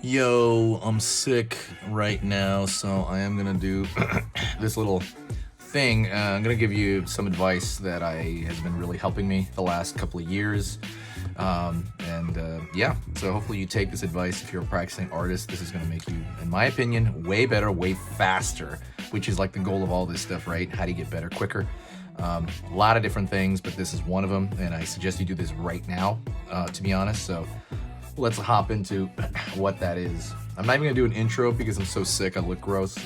Yo, I'm sick right now, so I am gonna do this little thing. I'm gonna give you some advice that has been really helping me the last couple of years. Yeah, so hopefully you take this advice. If you're a practicing artist, this is gonna make you, in my opinion, way better, way faster, which is like the goal of all this stuff, right? How do you get better quicker? A lot of different things, but this is one of them, and I suggest you do this right now, to be honest. So let's hop into what that is. I'm not even gonna do an intro because I'm so sick, I look gross.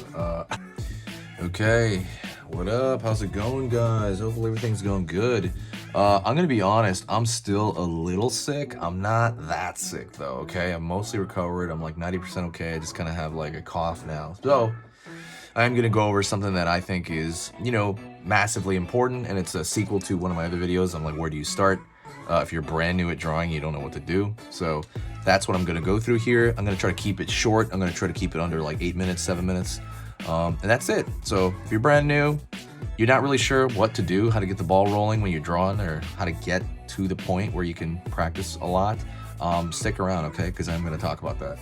Okay, what up? How's it going, guys? Hopefully everything's going good. I'm gonna be honest, I'm still a little sick. I'm not that sick though, okay? I'm mostly recovered. I'm like 90% okay. I just kind of have like a cough now. So I'm gonna go over something that I think is, massively important, and it's a sequel to one of my other videos. I'm like, where do you start? If you're brand new at drawing, you don't know what to do. So that's what I'm gonna go through here. I'm gonna try to keep it short. I'm gonna try to keep it under like 8 minutes, 7 minutes. And that's it. So if you're brand new, you're not really sure what to do, how to get the ball rolling when you're drawing, or how to get to the point where you can practice a lot, stick around, okay? Because I'm gonna talk about that.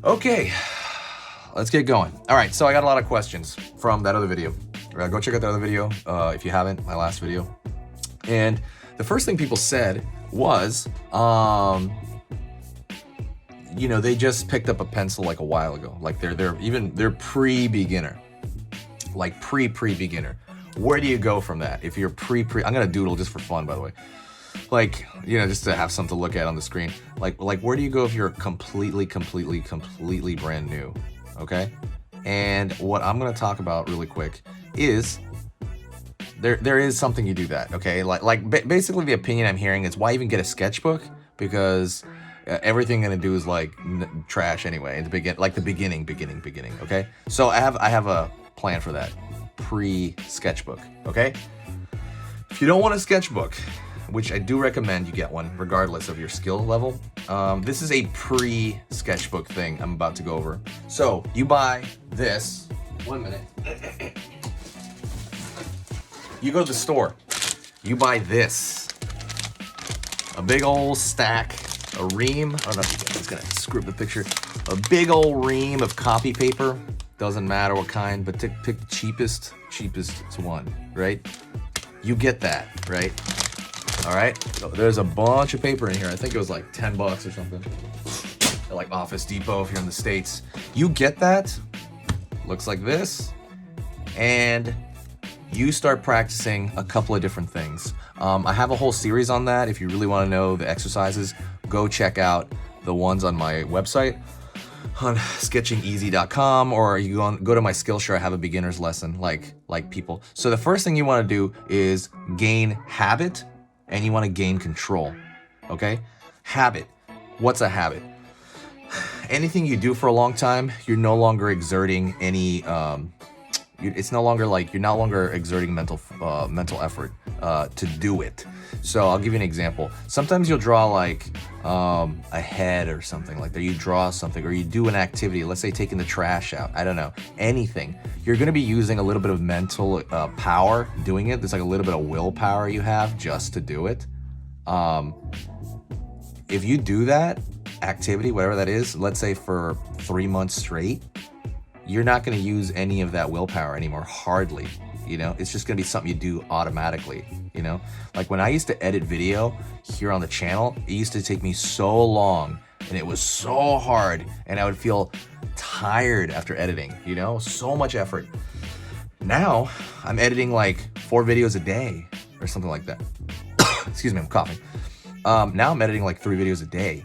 Okay, let's get going. All right, so I got a lot of questions from that other video. Go check out that other video if you haven't, my last video. And the first thing people said was, they just picked up a pencil like a while ago. Like they're pre-beginner, like pre-beginner. Where do you go from that? If you're I'm gonna doodle just for fun, by the way. Like, just to have something to look at on the screen. Like where do you go if you're completely brand new? Okay. And what I'm gonna talk about really quick is there is something you do that, okay? Basically the opinion I'm hearing is, why even get a sketchbook? Because everything I'm gonna do is like trash anyway. In the beginning, okay? So I have a plan for that pre-sketchbook, okay? If you don't want a sketchbook, which I do recommend you get one regardless of your skill level, this is a pre-sketchbook thing I'm about to go over. So you buy this. 1 minute. You go to the store, you buy this, a big old stack, a ream, oh no, it's gonna screw up the picture, a big old ream of copy paper, doesn't matter what kind, but pick the cheapest one, right? You get that, right? All right, so there's a bunch of paper in here. I think it was like 10 bucks or something, at like Office Depot if you're in the States. You get that, looks like this, and you start practicing a couple of different things. I have a whole series on that. If you really want to know the exercises, go check out the ones on my website on sketchingeasy.com, or you go to my Skillshare. I have a beginner's lesson like people. So the first thing you want to do is gain habit, and you want to gain control, okay? Habit. What's a habit? Anything you do for a long time, you're no longer exerting any it's no longer like you're no longer exerting mental effort to do it. So I'll give you an example. Sometimes you'll draw like a head or something like that. You draw something, or you do an activity. Let's say taking the trash out. I don't know, anything. You're going to be using a little bit of mental power doing it. There's like a little bit of willpower you have just to do it. If you do that activity, whatever that is, let's say for 3 months straight, you're not going to use any of that willpower anymore, hardly. It's just going to be something you do automatically. Like when I used to edit video here on the channel, it used to take me so long, and it was so hard, and I would feel tired after editing, so much effort. Now I'm editing like 4 videos a day or something like that. Excuse me, I'm coughing. Now I'm editing like 3 videos a day,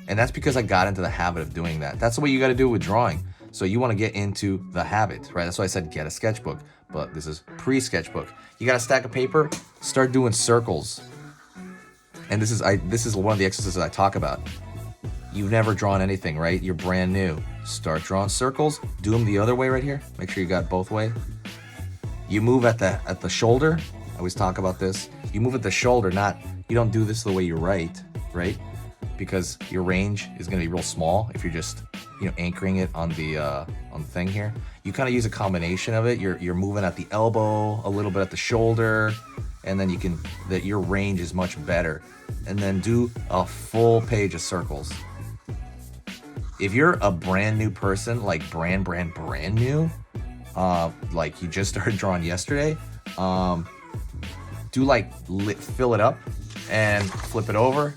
and that's because I got into the habit of doing that. That's the way you got to do it with drawing. So you want to get into the habit, right? That's why I said get a sketchbook, but this is pre-sketchbook. You got a stack of paper, start doing circles. And this is one of the exercises I talk about. You've never drawn anything, right? You're brand new. Start drawing circles. Do them the other way right here. Make sure you got both way. You move at the shoulder. I always talk about this. You move at the shoulder, you don't do this the way you write, right? Because your range is going to be real small if you're just anchoring it on the thing here. You kind of use a combination of it. You're moving at the elbow, a little bit at the shoulder, and then your range is much better. And then do a full page of circles. if you're a brand new person, like brand new, like you just started drawing yesterday, do like fill it up and flip it over,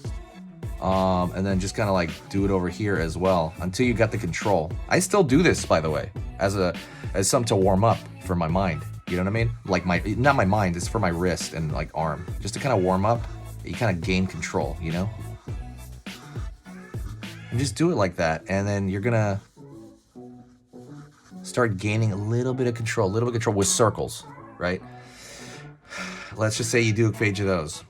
and then just kind of like do it over here as well until you got the control. I still do this, by the way, as something to warm up for my mind. You know what I mean? Like not my mind, it's for my wrist and like arm, just to kind of warm up. You kind of gain control, you know? And just do it like that, and then you're gonna start gaining a little bit of control with circles, right? Let's just say you do a page of those.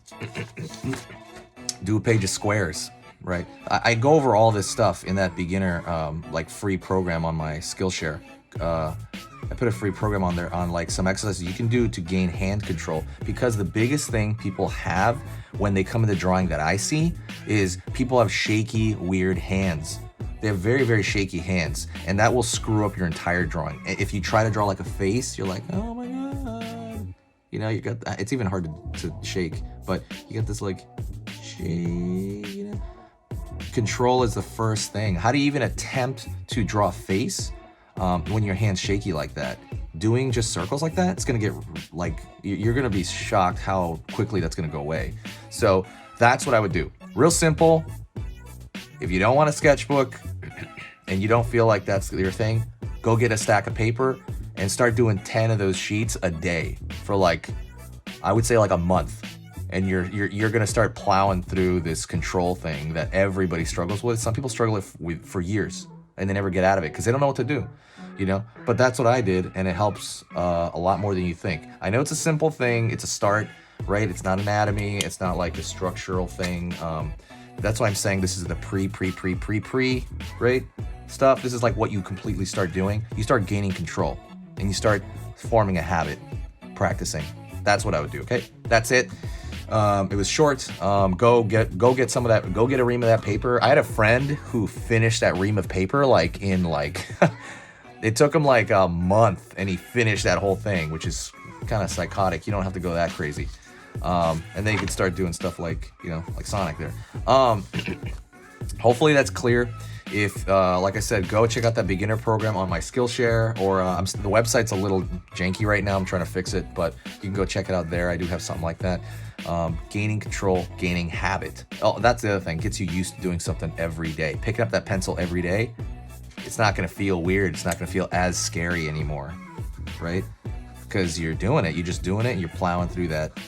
Do a page of squares, right? I go over all this stuff in that beginner like free program on my Skillshare. I put a free program on there on like some exercises you can do to gain hand control, because the biggest thing people have when they come into drawing that I see is people have shaky, weird hands. They have very, very shaky hands, and that will screw up your entire drawing. If you try to draw like a face, you're like, oh my God. You know, you got, it's even hard to shake, but you got this like shake, you know? Control is the first thing. How do you even attempt to draw a face when your hand's shaky like that? Doing just circles like that, it's gonna get like, you're gonna be shocked how quickly that's gonna go away. So that's what I would do. Real simple. If you don't want a sketchbook and you don't feel like that's your thing, go get a stack of paper and start doing 10 of those sheets a day for like, I would say like a month. And you're gonna start plowing through this control thing that everybody struggles with. Some people struggle with for years and they never get out of it because they don't know what to do, you know? But that's what I did, and it helps a lot more than you think. I know it's a simple thing, it's a start, right? It's not anatomy, it's not like a structural thing. That's why I'm saying this is the pre, right? Stuff. This is like what you completely start doing. You start gaining control and you start forming a habit, practicing. That's what I would do, okay? That's it. It was short. Go get some of that. Go get a ream of that paper. I had a friend who finished that ream of paper like in like, it took him like a month, and he finished that whole thing, which is kind of psychotic. You don't have to go that crazy. And then you can start doing stuff like, you know, like Sonic there. Hopefully that's clear. If, like I said, go check out that beginner program on my Skillshare, or the website's a little janky right now. I'm trying to fix it, but you can go check it out there. I do have something like that. Gaining control, gaining habit. Oh, that's the other thing. Gets you used to doing something every day. Picking up that pencil every day, it's not going to feel weird. It's not going to feel as scary anymore, right? Because you're doing it. You're just doing it, and you're plowing through that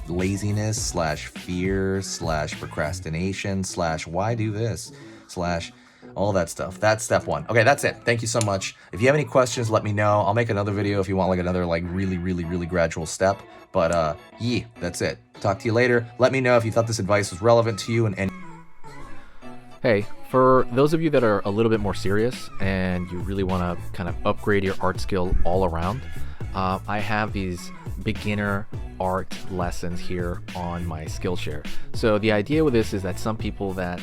laziness / fear / procrastination / why do this / all that stuff. That's step one. Okay, that's it. Thank you so much. If you have any questions, let me know. I'll make another video if you want like another like really gradual step. But yeah, that's it. Talk to you later. Let me know if you thought this advice was relevant to you. And hey, for those of you that are a little bit more serious and you really want to kind of upgrade your art skill all around, I have these beginner art lessons here on my Skillshare. So the idea with this is that some people that,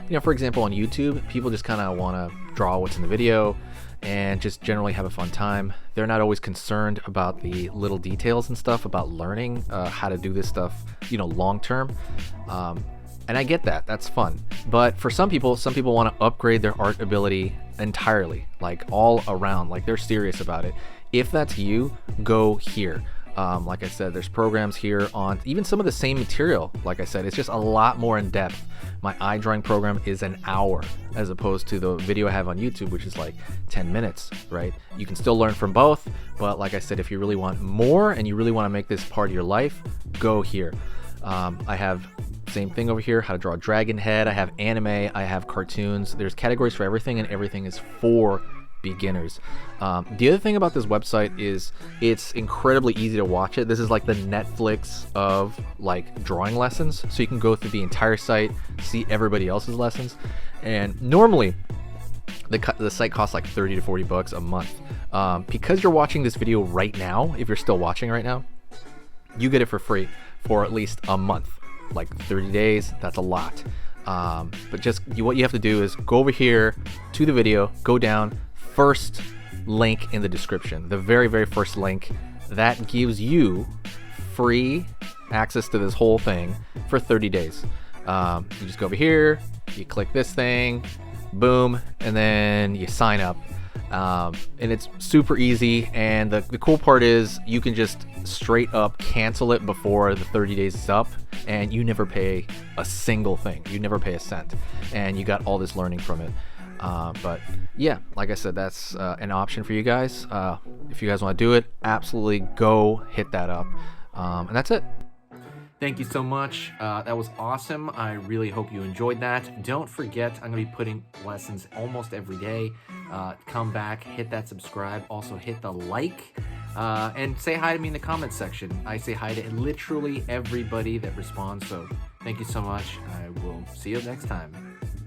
you know, for example, on YouTube, people just kind of want to draw what's in the video and just generally have a fun time. They're not always concerned about the little details and stuff about learning how to do this stuff, you know, long term. And I get that, that's fun. But for some people want to upgrade their art ability entirely, like all around, like they're serious about it. If that's you, go here. Like I said, there's programs here on even some of the same material. Like I said, it's just a lot more in depth. My eye drawing program is an hour as opposed to the video I have on YouTube, which is like 10 minutes, right? You can still learn from both, but like I said, if you really want more and you really want to make this part of your life, go here. I have same thing over here, how to draw a dragon head. I have anime, I have cartoons. There's categories for everything, and everything is for beginners. The other thing about this website is it's incredibly easy to watch it. This is like the Netflix of like drawing lessons, so you can go through the entire site, see everybody else's lessons. And normally the site costs like 30 to 40 bucks a month. Because you're watching this video right now, if you're still watching right now, you get it for free for at least a month, like 30 days. That's a lot. But just what you have to do is go over here to the video, go down, first link in the description, the very first link, that gives you free access to this whole thing for 30 days. You just go over here, you click this thing, boom, and then you sign up. And it's super easy, and the cool part is you can just straight up cancel it before the 30 days is up, and you never pay a single thing. You never pay a cent, and you got all this learning from it. But yeah, like I said, that's an option for you guys. If you guys want to do it, absolutely go hit that up. And that's it. Thank you so much. That was awesome. I really hope you enjoyed that. Don't forget, I'm going to be putting lessons almost every day. Come back, hit that subscribe, also hit the like, and say hi to me in the comments section. I say hi to literally everybody that responds, so thank you so much. I will see you next time.